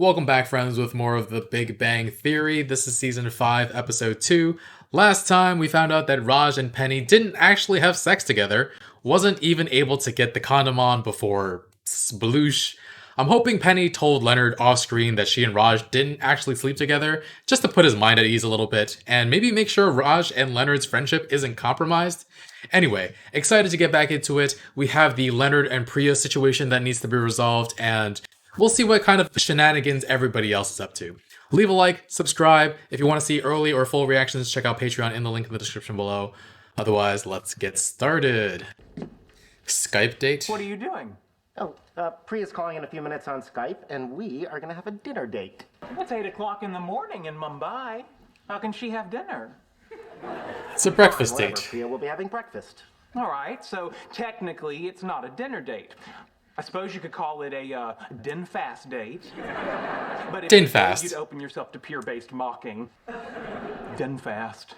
Welcome back, friends, with more of the Big Bang Theory. This is Season 5, Episode 2. Last time, we found out that Raj and Penny didn't actually have sex together, wasn't even able to get the condom on before sploosh. I'm hoping Penny told Leonard off-screen that she and Raj didn't actually sleep together, just to put his mind at ease a little bit, and maybe make sure Raj and Leonard's friendship isn't compromised. Anyway, excited to get back into it. We have the Leonard and Priya situation that needs to be resolved, and we'll see what kind of shenanigans everybody else is up to. Leave a like, subscribe. If you want to see early or full reactions, check out Patreon in the link in the description below. Otherwise, let's get started. Skype date? What are you doing? Oh, Priya's calling in a few minutes on Skype, and we are gonna have a dinner date. It's 8 o'clock in the morning in Mumbai. How can she have dinner? It's a breakfast Whatever, date. Priya will be having breakfast. All right, so technically it's not a dinner date. I suppose you could call it a din fast date. But if Din you did, fast. you'd open yourself to peer-based mocking. Din fast.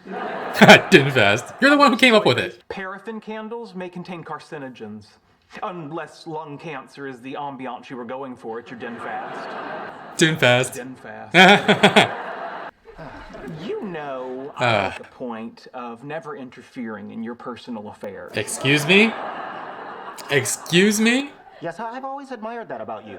Didn't fast. You're the one who came up with it. Paraffin candles may contain carcinogens. Unless lung cancer is the ambiance you were going for at your din fast. Didn't fast. Din fast. You know, I make a point of never interfering in your personal affairs. Excuse me? Excuse me? Yes, I've always admired that about you.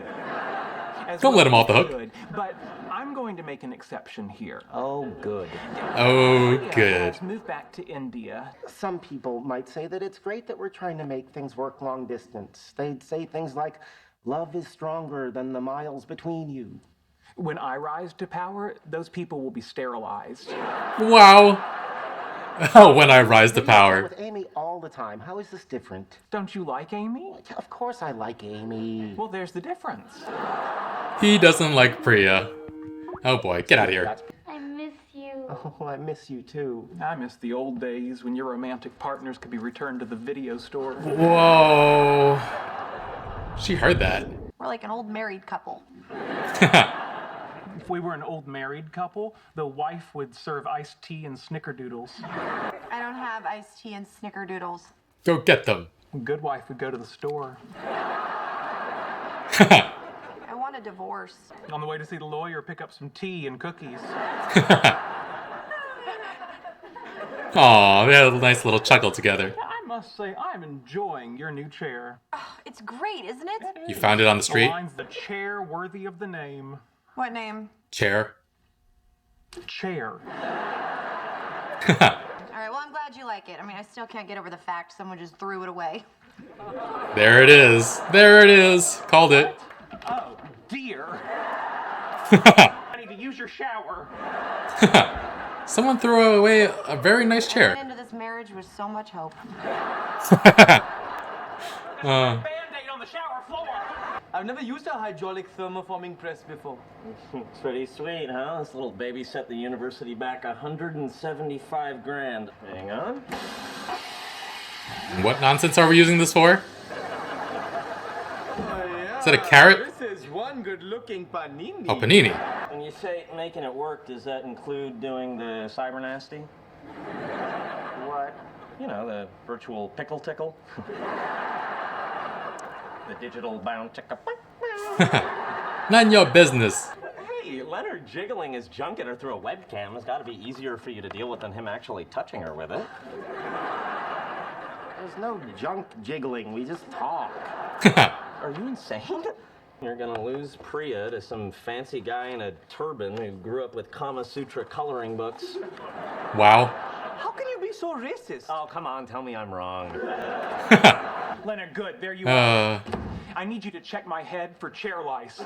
As Don't let him well off the as hook. good, but I'm going to make an exception here. Oh, good. Oh, Priya good. has moved back to India. Some people might say that it's great that we're trying to make things work long distance. They'd say things like, love is stronger than the miles between you. When I rise to power, those people will be sterilized. Wow. Oh, when I rise to I'm power. with Amy all the time. How is this different? Don't you like Amy? Of course I like Amy. Well, there's the difference. He doesn't like Priya. Oh boy, get out of here. I miss you. Oh, I miss you too. I miss the old days when your romantic partners could be returned to the video store. Whoa. She heard that. We're like an old married couple. If we were an old married couple, the wife would serve iced tea and snickerdoodles. I don't have iced tea and snickerdoodles. Go get them. A good wife would go to the store. I want a divorce. On the way to see the lawyer, pick up some tea and cookies. Aw, they had a nice little chuckle together. I must say, I'm enjoying your new chair. It's great, isn't it? You found it on the street? Aligns the chair worthy of the name. What name? Chair. Chair. All right, well, I'm glad you like it. I mean, I still can't get over the fact someone just threw it away. There it is. There it is. Called it. Oh, dear. I need to use your shower. Someone threw away a very nice I chair. went into this marriage with so much hope. Band-aid on the shower floor. I've never used a hydraulic thermoforming press before. It's pretty sweet, huh? This little baby set the university back 175 grand. Hang on. What nonsense are we using this for? Is that a carrot? This is one good-looking panini. Oh, panini. When you say making it work, does that include doing the cyber nasty? What? You know, the virtual pickle tickle? The digital bound chicka. None your business. Hey, Leonard jiggling his junk at her through a webcam has got to be easier for you to deal with than him actually touching her with it. There's no junk jiggling. We just talk. Are you insane? You're gonna lose Priya to some fancy guy in a turban who grew up with Kama Sutra coloring books. Wow. How can you be so racist? Oh, come on, tell me I'm wrong. Leonard, good. There you are. Uh, I need you to check my head for chair lice.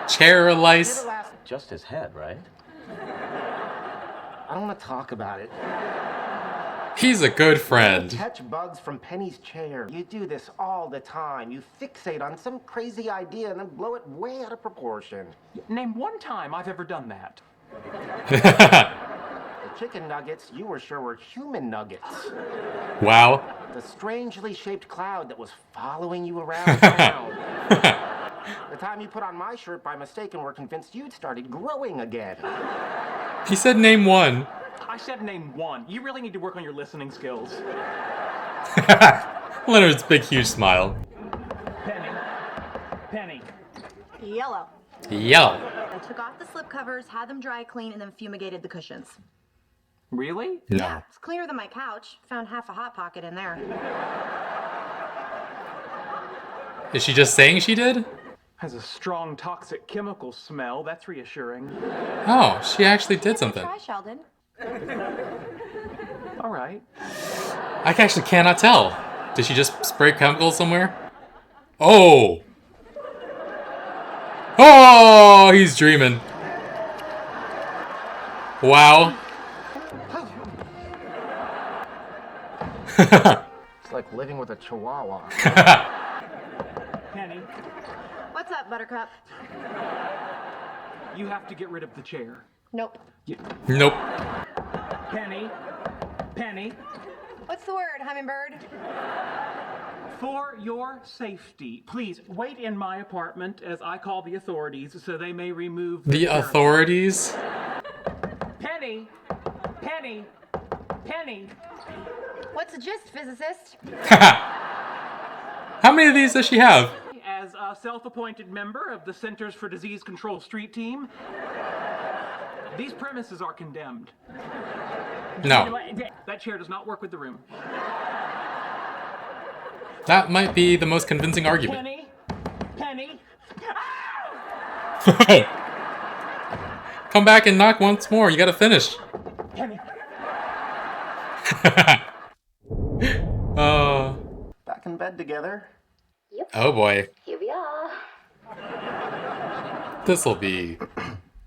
chair lice. Just his head, right? I don't want to talk about it. He's a good friend. Catch bugs from Penny's chair. You do this all the time. You fixate on some crazy idea and then blow it way out of proportion. Name one time I've ever done that. The chicken nuggets you were sure were human nuggets. Wow. The strangely shaped cloud that was following you around town. The time you put on my shirt by mistake and were convinced you'd started growing again. He said name one. I said name one. You really need to work on your listening skills. Leonard's big, huge smile. Penny. Penny. Yellow. Yell. I took off the slip covers, had them dry clean, and then fumigated the cushions. Really? No. It's cleaner than my couch. Found half a Hot Pocket in there. Is she just saying she did? Has a strong toxic chemical smell. That's reassuring. Oh, she actually did something. Try, Sheldon. All right. I actually cannot tell. Did she just spray chemicals somewhere? Oh! Oh, he's dreaming. Wow. It's like living with a chihuahua. Penny, What's up, Buttercup? you have to get rid of the chair. Nope. Nope. Penny, Penny, What's the word, Hummingbird? for your safety, please wait in my apartment as I call the authorities so they may remove The chair. authorities? Penny, Penny, Penny. What's the gist, physicist? How many of these does she have? As a self-appointed member of the Centers for Disease Control Street Team, these premises are condemned. No. That chair does not work with the room. That might be the most convincing argument. Penny, Penny. Come back and knock once more. You gotta finish. Penny. Back in bed together. Oh boy. Here we are. This'll be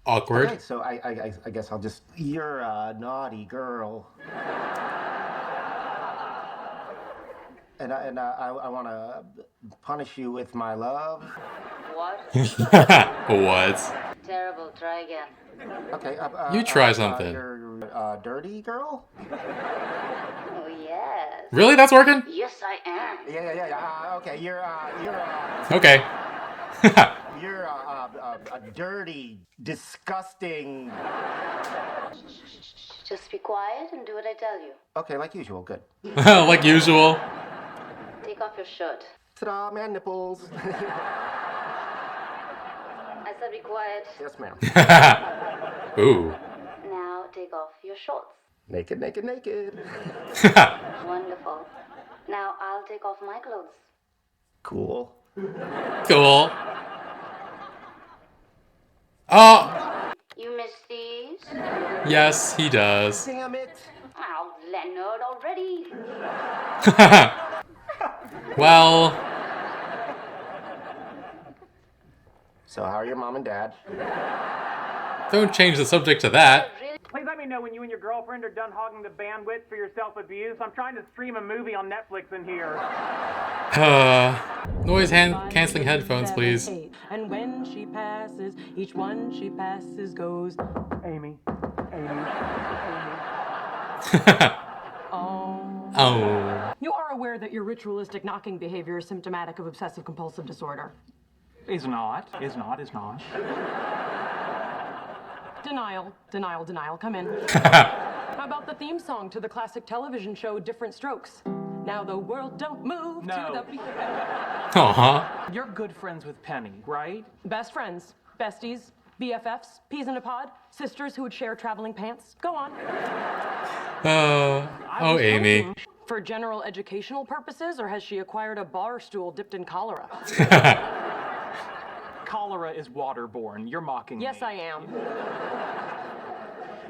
awkward. Okay, so I guess I'll just. You're a naughty girl. And I want to punish you with my love. What? What? Terrible. Try again. Okay. You try something. You're a dirty girl. Oh, yes. Really? That's working? Yes, I am. Yeah. Okay. You're Okay. you're a dirty, disgusting. Just be quiet and do what I tell you. Okay, like usual. Good. Like usual. Take off your shirt. Ta-da, man, nipples. I said be quiet. Yes, ma'am. Ooh. Now take off your shorts. Naked. Wonderful. Now I'll take off my clothes. Cool. Cool. Oh, You miss these? yes, he does. Damn it. Oh, Leonard already. Well, So how are your mom and dad? don't change the subject to that. Please let me know when you and your girlfriend are done hogging the bandwidth for your self-abuse. I'm trying to stream a movie on Netflix in here. Noise canceling headphones, please. And when she passes, each one she passes goes, Amy. oh. Oh. You are aware that your ritualistic knocking behavior is symptomatic of obsessive compulsive disorder. Is not. Denial. Come in. How about the theme song to the classic television show Different Strokes? Now the world don't move No. to the beat. Uh-huh. You're good friends with Penny, right? Best friends, besties, BFFs, peas in a pod, sisters who would share traveling pants. Go on. Oh, Amy. For general educational purposes, or has she acquired a bar stool dipped in cholera? Cholera is waterborne. You're mocking Yes, me. I am.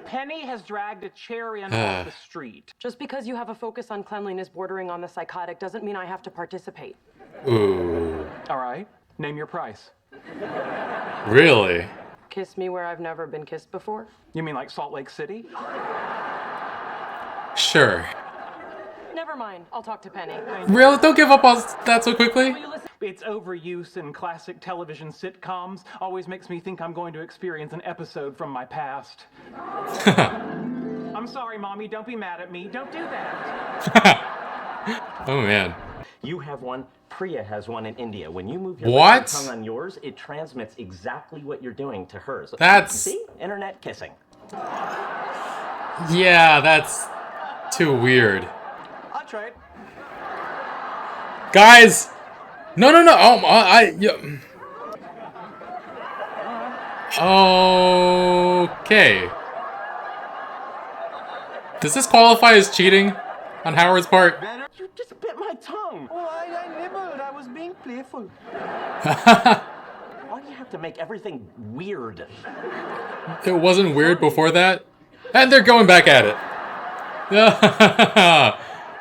Penny has dragged a chair in off the street. Just because you have a focus on cleanliness bordering on the psychotic doesn't mean I have to participate. Ooh. All right. Name your price. Really? Kiss me where I've never been kissed before? You mean like Salt Lake City? Sure. Never mind. I'll talk to Penny. Really? Don't give up on that so quickly? Will you listen? Its overuse in classic television sitcoms always makes me think I'm going to experience an episode from my past. I'm sorry, Mommy. Don't be mad at me. Don't do that. Oh, man. You have one, Priya has one in India. When you move your What? lips and tongue on yours, it transmits exactly what you're doing to hers. That's- See? Internet kissing. Yeah, that's too weird. I'll try it. Guys! No. Oh, Okay. Does this qualify as cheating on Howard's part? You just bit my tongue. Oh, I nibbled. I was being playful. Why do you have to make everything weird? It wasn't weird before that? And they're going back at it.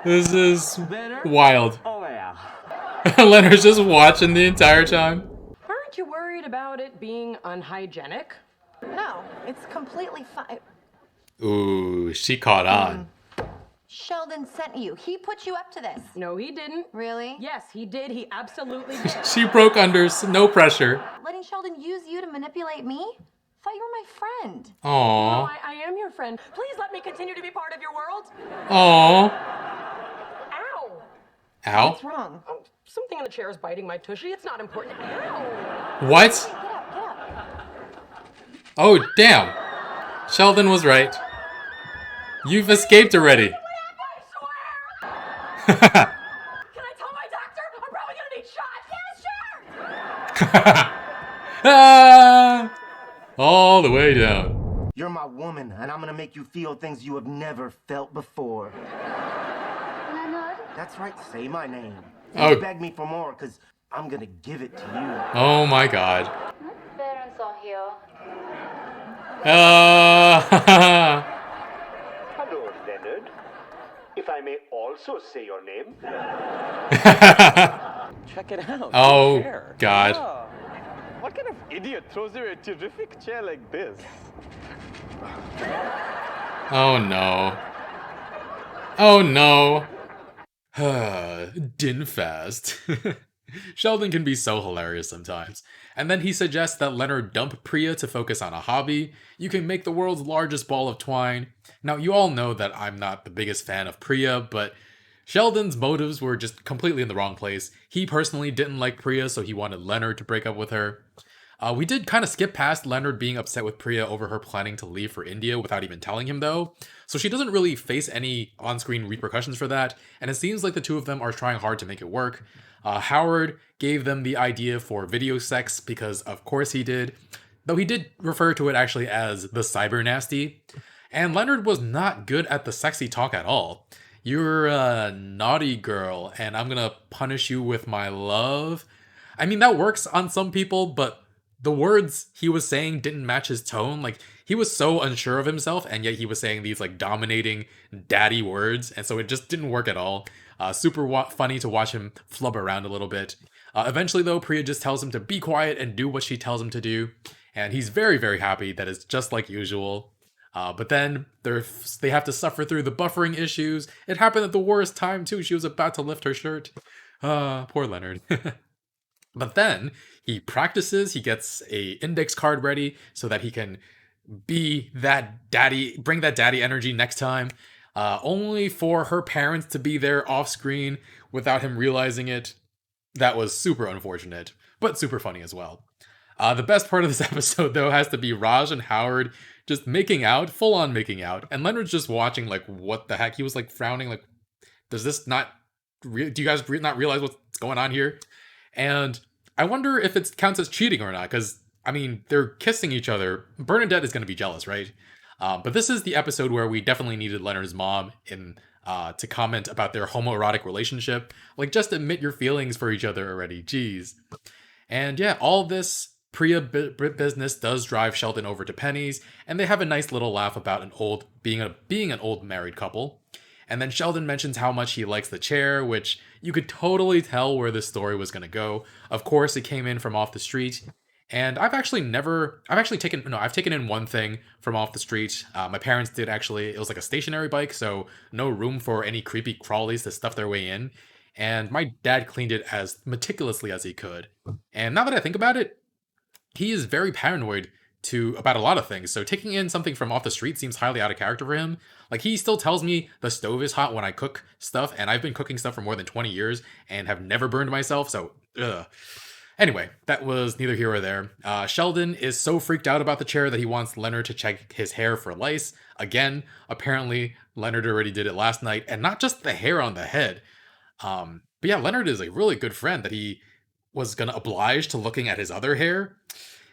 This is wild. Oh, yeah. Leonard's just watching the entire time. Aren't you worried about it being unhygienic? No, it's completely fine. Ooh, she caught on. Sheldon sent you. He put you up to this. No, he didn't. Really? Yes, he did. He absolutely did. She broke under, no pressure. Letting Sheldon use you to manipulate me? Thought you were my friend. No, Aww. I am your friend. Please let me continue to be part of your world. Aww. Ow. Ow. What's wrong? Oh, something in the chair is biting my tushy. It's not important. Ow. What? Get up, get up. Oh, damn. Sheldon was right. You've escaped already. I swear. Can I tell my doctor? I'm probably gonna need shots. Yeah, sure. Ah, all the way down. You're my woman, and I'm gonna make you feel things you have never felt before. Leonard? That's right, say my name. Oh. You beg me for more, because I'm gonna give it to you. Oh my god. My parents are here. Hello, Leonard. If I may also say your name. Check it out. Oh, Chair. god. Ah, what kind of idiot throws you a terrific chair like this? Oh no. Oh no. Din fast. Sheldon can be so hilarious sometimes. And then he suggests that Leonard dump Priya to focus on a hobby. You can make the world's largest ball of twine. Now, you all know that I'm not the biggest fan of Priya, but Sheldon's motives were just completely in the wrong place. He personally didn't like Priya, so he wanted Leonard to break up with her. We did kind of skip past Leonard being upset with Priya over her planning to leave for India without even telling him, though. So she doesn't really face any on-screen repercussions for that, and it seems like the two of them are trying hard to make it work. Howard gave them the idea for video sex because of course he did, though he did refer to it actually as the cyber nasty. And Leonard was not good at the sexy talk at all. You're a naughty girl, and I'm gonna punish you with my love. I mean, that works on some people, but the words he was saying didn't match his tone. Like, he was so unsure of himself, and yet he was saying these, like, dominating daddy words, and so it just didn't work at all. Super funny to watch him flub around a little bit. Eventually, though, Priya just tells him to be quiet and do what she tells him to do, and he's very, very happy that it's just like usual. But then they have to suffer through the buffering issues. It happened at the worst time, too. She was about to lift her shirt. Poor Leonard. But then he practices, he gets a index card ready so that he can be that daddy, bring that daddy energy next time. Only for her parents to be there off screen without him realizing it. That was super unfortunate, but super funny as well. The best part of this episode, though, has to be Raj and Howard just making out, full on making out, and Leonard's just watching like, what the heck? He was like frowning like, does this not, do you guys not realize what's going on here? And I wonder if it counts as cheating or not, because, I mean, they're kissing each other. Bernadette is going to be jealous, right? But this is the episode where we definitely needed Leonard's mom to comment about their homoerotic relationship. Like, just admit your feelings for each other already. Jeez. And yeah, all this Priya business does drive Sheldon over to Penny's, and they have a nice little laugh about being an old married couple. And then Sheldon mentions how much he likes the chair, which you could totally tell where this story was going to go. Of course, it came in from off the street. And I've taken in one thing from off the street. My parents did actually. It was like a stationary bike, so no room for any creepy crawlies to stuff their way in. And my dad cleaned it as meticulously as he could. And now that I think about it, he is very paranoid about a lot of things. So taking in something from off the street seems highly out of character for him. Like, he still tells me the stove is hot when I cook stuff, and I've been cooking stuff for more than 20 years and have never burned myself, so ugh. Anyway, that was neither here or there. Sheldon is so freaked out about the chair that he wants Leonard to check his hair for lice. Again, apparently Leonard already did it last night, and not just the hair on the head. But yeah, Leonard is a really good friend that he was gonna oblige to looking at his other hair.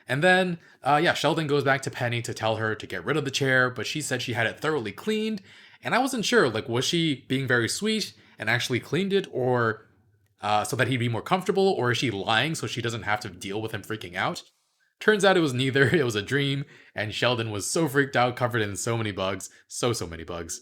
And then, yeah, Sheldon goes back to Penny to tell her to get rid of the chair, but she said she had it thoroughly cleaned. And I wasn't sure, like, was she being very sweet and actually cleaned it, or so that he'd be more comfortable, or is she lying so she doesn't have to deal with him freaking out? Turns out it was neither. It was a dream, and Sheldon was so freaked out, covered in so many bugs. So many bugs.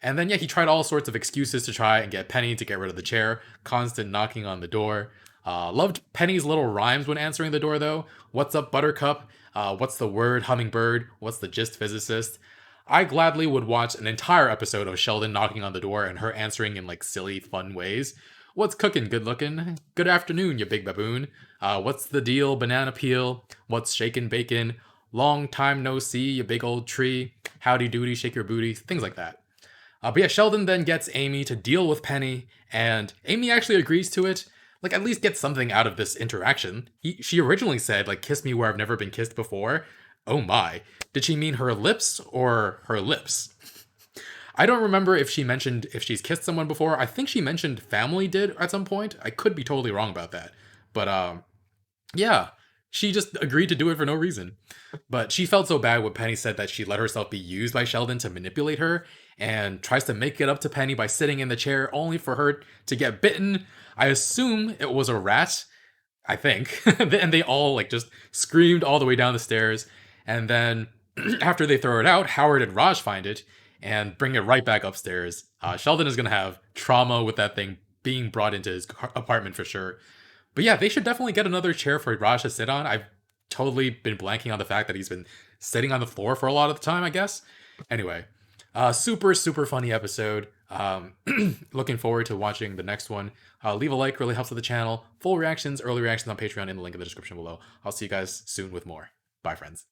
And then, yeah, he tried all sorts of excuses to try and get Penny to get rid of the chair. Constant knocking on the door. Loved Penny's little rhymes when answering the door, though. What's up, Buttercup? What's the word, hummingbird? What's the gist, physicist? I gladly would watch an entire episode of Sheldon knocking on the door and her answering in, like, silly, fun ways. What's cooking, good looking? Good afternoon, you big baboon. What's the deal, banana peel? What's shakin' bacon? Long time no see, you big old tree. Howdy doody, shake your booty. Things like that. But yeah, Sheldon then gets Amy to deal with Penny, and Amy actually agrees to it. Like, at least get something out of this interaction. She originally said, like, kiss me where I've never been kissed before. Oh my. Did she mean her lips or her lips? I don't remember if she mentioned if she's kissed someone before. I think she mentioned family did at some point. I could be totally wrong about that. But, yeah. She just agreed to do it for no reason. But she felt so bad when Penny said that she let herself be used by Sheldon to manipulate her, and tries to make it up to Penny by sitting in the chair only for her to get bitten. I assume it was a rat, I think. And they all like just screamed all the way down the stairs. And then after they throw it out, Howard and Raj find it and bring it right back upstairs. Sheldon is going to have trauma with that thing being brought into his apartment for sure. But yeah, they should definitely get another chair for Raj to sit on. I've totally been blanking on the fact that he's been sitting on the floor for a lot of the time, I guess. Anyway, super funny episode. Looking forward to watching the next one. Leave a like, really helps with the channel. Full reactions, early reactions on Patreon in the link in the description below. I'll see you guys soon with more. Bye, friends.